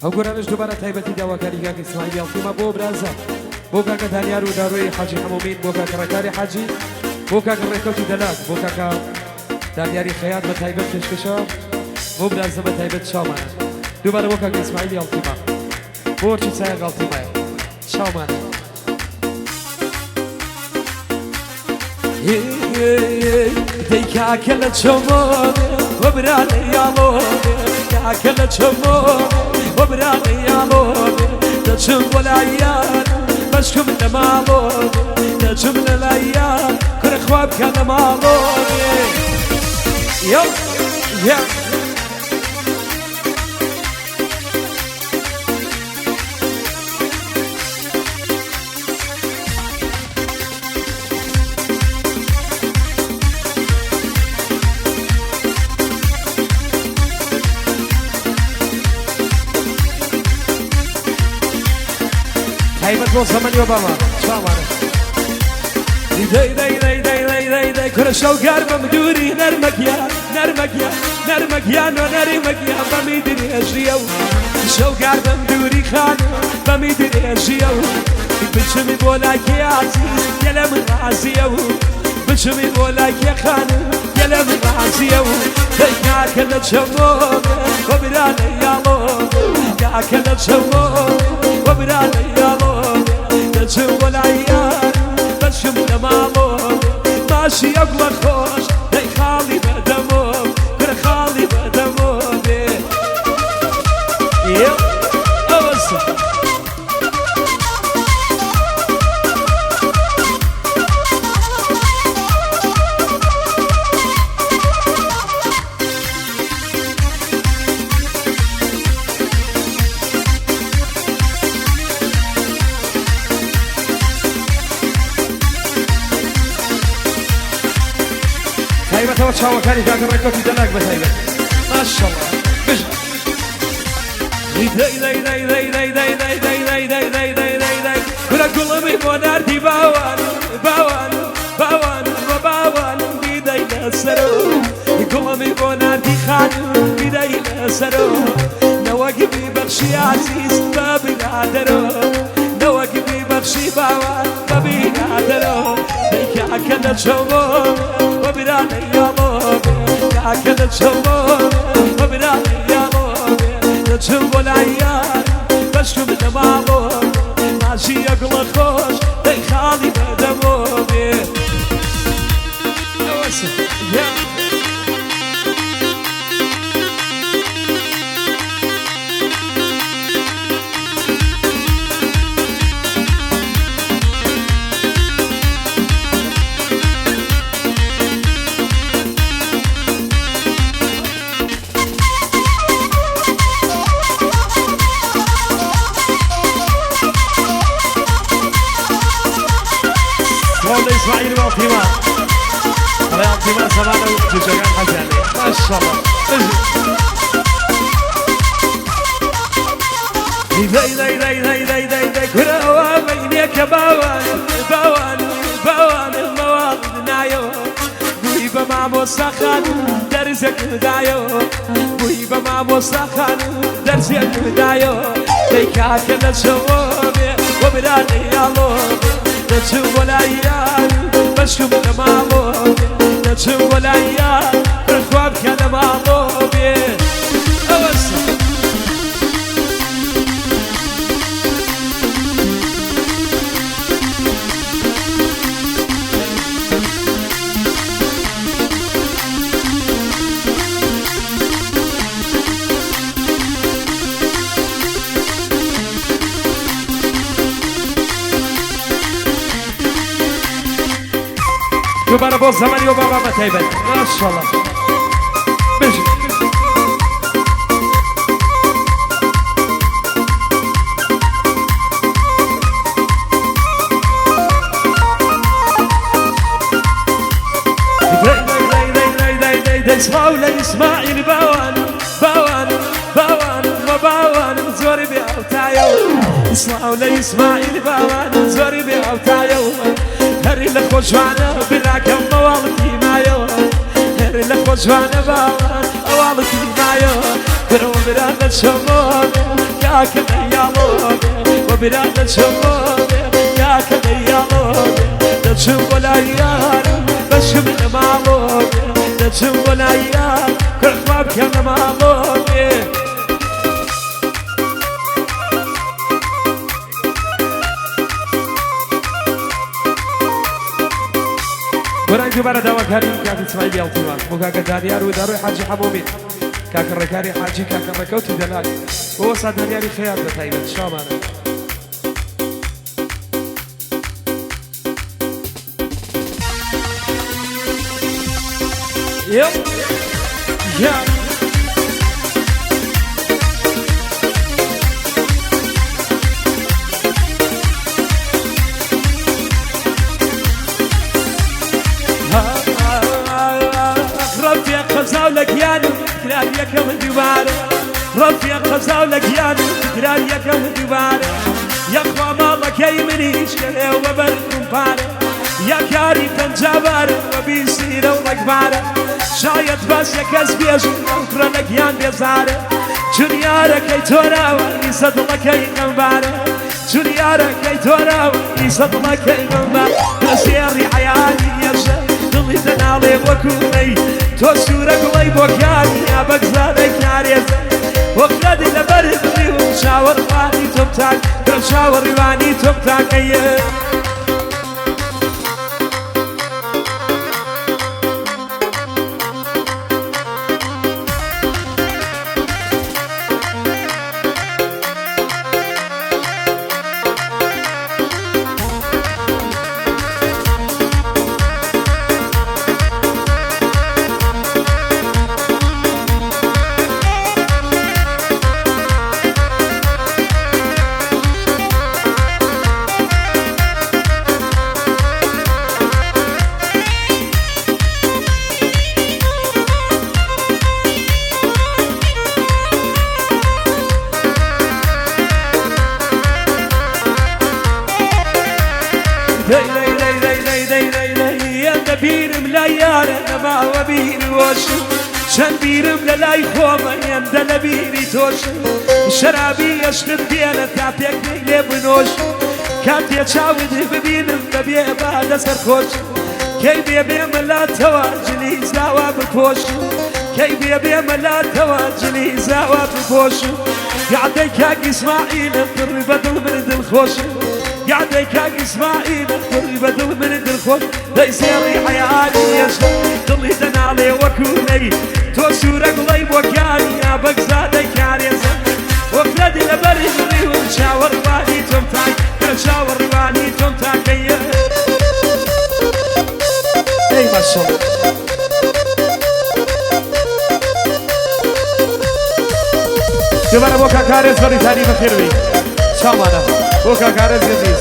ئەو گۆرانش دووبارە تایبەتی داواکاری کاک ئیسماعیلی ئەڵتیما بۆ برازە بۆ کاکە دانیار و داڕۆی حاجی هەمومین بۆ کاکە ڕێکاری حاجی بۆ کاکە ڕێکەوتی دەلات بۆ کاکە دانیاری خەیات بە تایبەت پێشکەشە بۆ برازە بە تایبەت چاومانە دووبارە بۆ کاکە ئیسماعیلی ئەڵتیما بۆچی چایە ئەڵتیمایە چاومانە دەی کاکە لە چۆمۆنێ وە برانە یاڵۆنێ کاکە لە چۆمۆنێ وە برانە یاڵۆنێ دەچم بۆ لایان بەشکم لە ماڵۆنێ دەچم لە لایان کورە خوا بکە لە ماڵۆنێ تایبەت بۆ زەمەنی ئۆباما چاومانە دەی کورە شەوگار بەم دووری نەرمەگیان و نەریمەگیان بەمی درێژیە و شەوگار بەم دووری خانە بەمی درێژیە و بچمی بۆ لاکی عزیز گەلە من ڕازیە و بچمی بۆ لاکی خانە گەلە من ڕازیە و دەی کاکە لە چەمۆنێ وە برانە یاڵۆنێ کاکە لە چەمۆنێ وە برانە یاڵۆنێ دەچم بۆ لایان بەشم لە ماڵۆنێ ماشی ئەگوڵە خۆش دەی خاڵی بەدەمۆ کرە خاڵی بەدەمۆنێ ئەوەسە تایبەتەوە چاوەکانی کاکە ڕێکەوتی دەلاک بە تایبەت ماشەڵڵا بژە کورە گوڵمی بۆ ناردی باوانم بیدەی لەسەرۆ گوڵمی بۆ ناردی خانم بیدەی لەسەرۆ نەوەگی بەخشی عزیز بە برادەرۆ نەوەگی بەخشی باوان بە برادەرۆ دەی کاکە لە چۆمۆنێ وە برانە یاڵۆنێ کاکە لە چۆمۆنێ وە برانە یاڵۆنێ دەچم بۆ لایان بەشکم لە ماڵۆنێ ماشی ئەگوڵە خۆش دەی خاڵی بەدەمۆنێ ئەوەسە إسماعيل والتيما على التيما سمعنا وجوجان حسن ما شاء الله دەی کورەوە بەینێکە باوان المەواڵد نایەوە بووی بە مامۆستا خانم دەرزێک دایەوە بووی بە مامۆستا خانم دەرزێک دایەوە دەی کاکە لە چەوۆنێ وە برانە یاڵۆنێ دەچم بۆ لایان بەشکم لە ماڵۆنێ دەچم بۆ لایان ڕخوا بکە لە ماڵۆنێ ئەوەسە دووبارە بۆ زەمەنی ئۆباما بە تایبەت ماشەڵڵا بژە دەسڵاو لە ئیسماعیل باوانم زۆری بێ ئەوتایەوە سڵاو لە ئیسماعیل باوانم زۆری بێ ئەوتایەوە هەری لە خۆشوانە براکەم ئەواڵتی مایەوە هەری لە خۆشوانە باوان ئەواڵتی مایەوە برۆ بران لە چۆمۆنێ يا كليالو وبلاد شمال يا كليالو تشم الأيام بشم المعلوم تشم الأيام كل ما بكم معلوم برای دوباره داواکاری کاک اسماعیل یالتیوان بۆ کاکە دانیار و داڕۆی حاجی حەمومین کاکە ڕێکاری حاجی کاکە ڕێکەوتی دەلاک بۆ وەسا دانیاری خەیات بە تایبەت شامانە خزاولك يانو تكرار يكم دوباره رفيق خزاولك يانو تكرار يكم دوباره يا اخوة مالك يمنيش كله وبركم باره يا كاري تنجباره وبيصير ورقباره شايد بس يكز بيجو اخرى لك يان بيزاره جنيارك اي تورا ويصد لك اي نمباره جنيارك اي تورا ويصد لك اي نمباره تسيري عيالي يرجع ضلي تنالي وكوني توسورك الله بوكاني يا بقزادك ناريزة وقلدي لبرد ليهم شاور واني تبتاك كل شاور واني تبتاك ايه بيرم لا يارا ما هو بير وشو شن بيرم لا يخوما يندل بيري توشو شرابي يشتد بيانا تعطيك لي بنوش كانت يتشاود ببينم ببيع بعد سرخوش كي بيبيع ملا تواجلي زاوا بكوشو كي بيبيع ملا تواجلي زاوا بكوشو قعدي كاك اسماعيل اضطر بدل من الخوشو قعدي كاك اسماعيل اضطر بدل من الخوش ليسيري حيالي يشتد ضلي تنالي وكوني توسورك الله وكاني يا بقزادي كاريزة وفلدي لبرد وشاور واني تمتاك كل شاور واني تمتاك اي ما شاء الله دوباره بۆ کاکارێز بەڕیتانی بەخێربی چامانە بۆ کاکارێز عزیز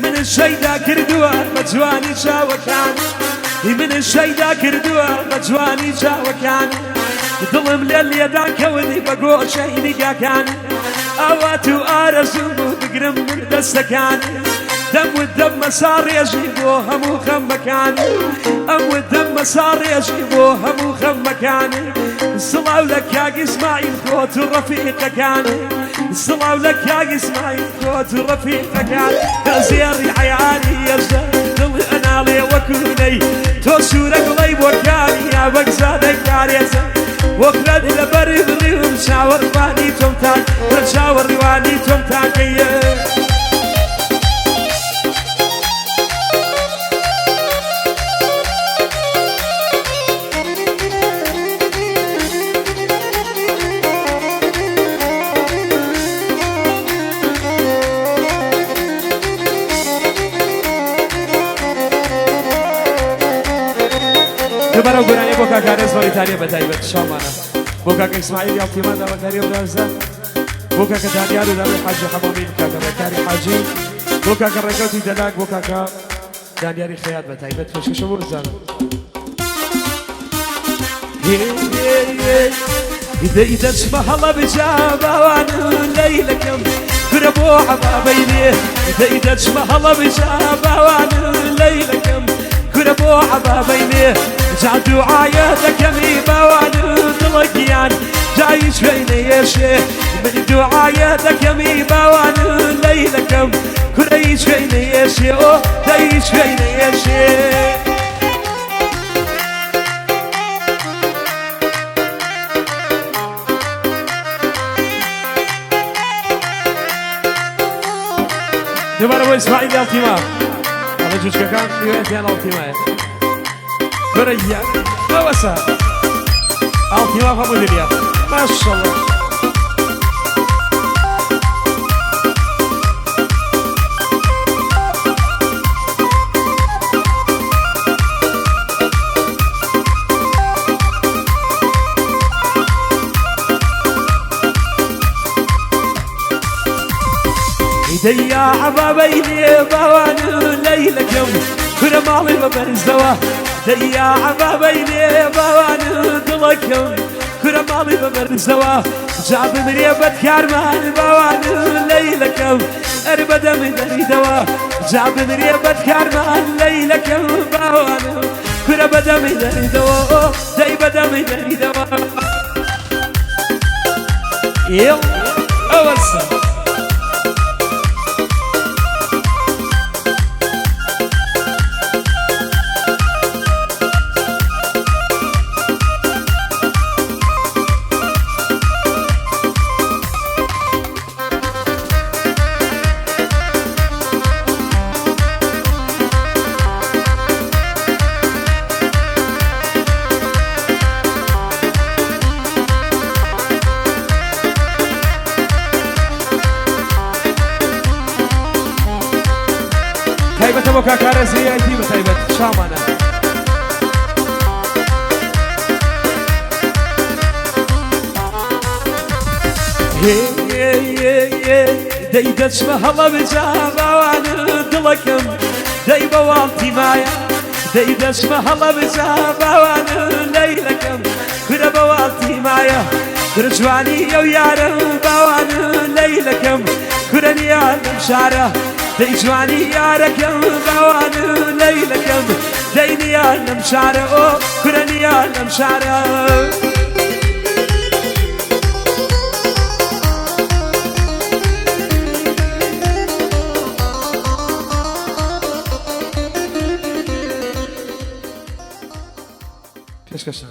من الشيدا كردوا مجواني شاوكان من الشيدا كردوا مجواني شاوكان ظلم للي داك ودي بقول شيني كان اواتو ارسو بقرم من دستكان دم والدم صار يجيبوه همو خم مكاني ام والدم صار يجيبوه همو خم مكاني صلاو لك يا اسماعيل خوت الرفيق كان صلاو لك يا اسماعيل خوت الرفيق كان تزيري عيالي يرجع ضل انا لي وكوني توسورك الله وكاني يا بقزادك كاريزة وقلد لبرد ليهم شاور واني تمتاك شاور واني تمتاك تبارو قراني بوكا كاريز موريتانيا بتايبت شامانا بوكا كإسماعيل يالتيمان دابا كاريو برازا بوكا كدانيالو دابا حاجي حمامين كاكا كاري حاجي بوكا كركوتي دلاك بوكا كا دانيالي خياط بتايبت فشكش بوزان إذا تشبه الله بجابة وانا ليلكم قربوا عبابيني إذا تشبه الله بجابة وانا ليلكم قربوا عبابيني جعدوا عاياتك يميبا وانا طلقيان جايش بيني يا شيخ من دعاياتك يميبا وانا ليلكم كريش بيني يا شيخ تعيش بيني يا شيخ دوباره با اسماعیل التیما حالا جوش که کام میوهتیان التیماه بریا نوسا التیما فمو دنیا ماشالله يا عبابيني باوان ليلكم كل مالي ببرزوا يا عبابيني باوان دلكم كل مالي ببرزوا جاب مريبة كارمان باوان ليلكم اربدا من دوا جاب مريبة كارمان ليلكم باوان كل بدا من دوا داي بدا من دوا يلا اول سنة تايبت بوكا كارزي اي دي بتايبت شامانا دايبت شبه الله بجابة وانا دلكم دايبة والتي مايا دايبت شبه الله بجابة وانا ليلكم كربة والتي مايا كرجواني يو يارم باوانا ليلكم كرني يا مشارة داي جواني ياركم باوان ليلكم دايني يا مشارة كرني يا مشارة كشكشان